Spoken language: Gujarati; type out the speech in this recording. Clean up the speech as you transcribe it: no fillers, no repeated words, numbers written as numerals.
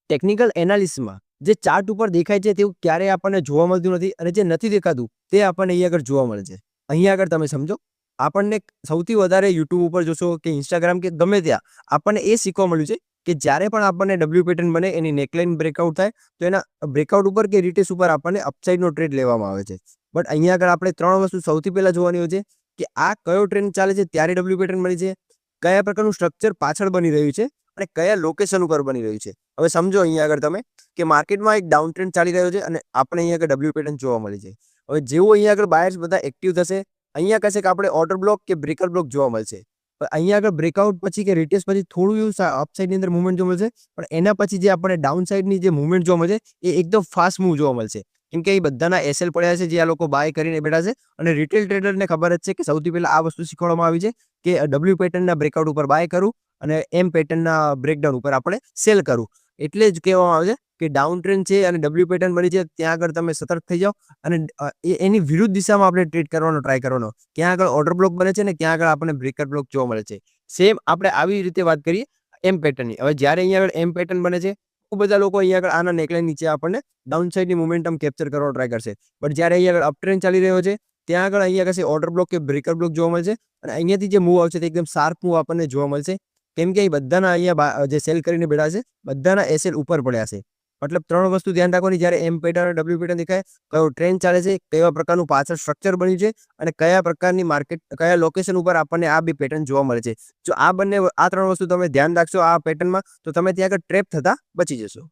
ટેકનિકલ એનાલિસિસમાં જે ચાર્ટ ઉપર દેખાય છે તેવું ક્યારેય આપણને જોવા મળતું નથી અને જે નથી દેખાતું તે આપણને અહીંયા આગળ જોવા મળે છે. અહીંયા આગળ તમે સમજો, આપણને સૌથી વધારે યુટ્યુબ ઉપર જોશો કે ઇન્સ્ટાગ્રામ કે ગમે ત્યાં આપણને એ શીખવા મળ્યું છે કે જ્યારે પણ આપણને ડબલ્યુ પેટર્ન બને, એની નેકલાઇન બ્રેકઆઉટ થાય તો એના બ્રેકઆઉટ ઉપર કે રિટેસ ઉપર આપણને અપસાઇડનો ટ્રેડ લેવામાં આવે છે. બટ અહીંયા આગળ આપણે 3 વસ્તુ સૌથી પહેલા જોવાની હોય છે કે આ કયો ટ્રેન્ડ ચાલે છે ત્યારે ડબલ્યુ પેટર્ન બની છે, કયા પ્રકારનું સ્ટ્રક્ચર પાછળ બની રહ્યું છે અને કયા લોકેશન ઉપર બની રહ્યું છે. હવે સમજો અહીંયા આગળ તમે કે માર્કેટમાં એક ડાઉન ટ્રેન્ડ ચાલી રહ્યો છે અને આપણે અહીંયા આગળ ડબલ્યુ પેટર્ન જોવા મળી છે. હવે જેવું અહીંયા આગળ બાયર્સ બધા એક્ટિવ થશે, અહીંયા કહેશે કે આપણે ઓર્ડર બ્લોક કે બ્રેકર બ્લોક જોવા મળશે. અહીંયા આગળ બ્રેકઆઉટ પછી કે રિટેસ પછી થોડું એવું અપસાઇડની અંદર મુવમેન્ટ જોવા મળશે, પણ એના પછી જે આપણે ડાઉન સાઇડની જે મુવમેન્ટ જોવા મળશે એ એકદમ ફાસ્ટ મૂવ જોવા મળશે. કેમ કે એ બધાના એસએલ પડ્યા છે જે આ લોકો બાય કરીને બેઠા છે અને રિટેલ ટ્રેડરને ખબર જ છે કે સૌથી પહેલા આ વસ્તુ શીખવાડવામાં આવી છે કે ડબલ્યુ પેટર્નના બ્રેકઆઉટ ઉપર બાય કરું અને એમ પેટર્નના બ્રેકડાઉન ઉપર આપણે સેલ કરું. એટલે જ કહેવામાં આવે છે કે ડાઉન ટ્રેન્ડ છે અને ડબલ્યુ પેટર્ન બની છે ત્યાં આગળ તમે સતર્ક થઈ જાઓ અને એની વિરુદ્ધ દિશામાં આપણે ટ્રેડ કરવાનો ટ્રાય કરવાનો. ક્યાં આગળ ઓર્ડર બ્લોક બને છે ને ક્યાં આગળ આપણને બ્રેકર બ્લોક જોવા મળે છે. સેમ આપણે આવી રીતે વાત કરીએ એમ પેટર્નની. હવે જ્યારે અહીંયા આગળ એમ પેટર્ન બને છે, ખૂબ બધા લોકો અહીંયા આગળ આના નેકલાઇન નીચે આપણને ડાઉન સાઇડની મોમેન્ટમ કેપ્ચર કરવાનો ટ્રાય કરશે. બટ જ્યારે અહીંયા આગળ અપ ટ્રેન્ડ ચાલી રહ્યો છે ત્યાં આગળ અહીંયા કશે ઓર્ડર બ્લોક કે બ્રેકર બ્લોક જોવા મળશે અને અહીંયાથી જે મૂવ આવશે તે એકદમ શાર્પ મૂવ આપણને જોવા મળશે. કેમ કે એ બધાના અહીંયા જે સેલ કરીને બેઠા છે બધાના એસએલ ઉપર પડ્યા છે. મતલબ 3 વસ્તુ ધ્યાન રાખવાની જ્યારે એમ પેટર્ન અને ડબલ્યુ પેટર્ન દેખાય, કયો ટ્રેન્ડ ચાલે છે, કેવા પ્રકારનું પાછળ સ્ટ્રક્ચર બન્યું છે અને કયા પ્રકારની માર્કેટ કયા લોકેશન ઉપર આપણને આ બી પેટર્ન જોવા મળે છે. જો આ 3 વસ્તુ તમે ધ્યાન રાખશો આ પેટર્નમાં તો તમે ત્યાં આગળ ટ્રેપ થતા બચી જશો.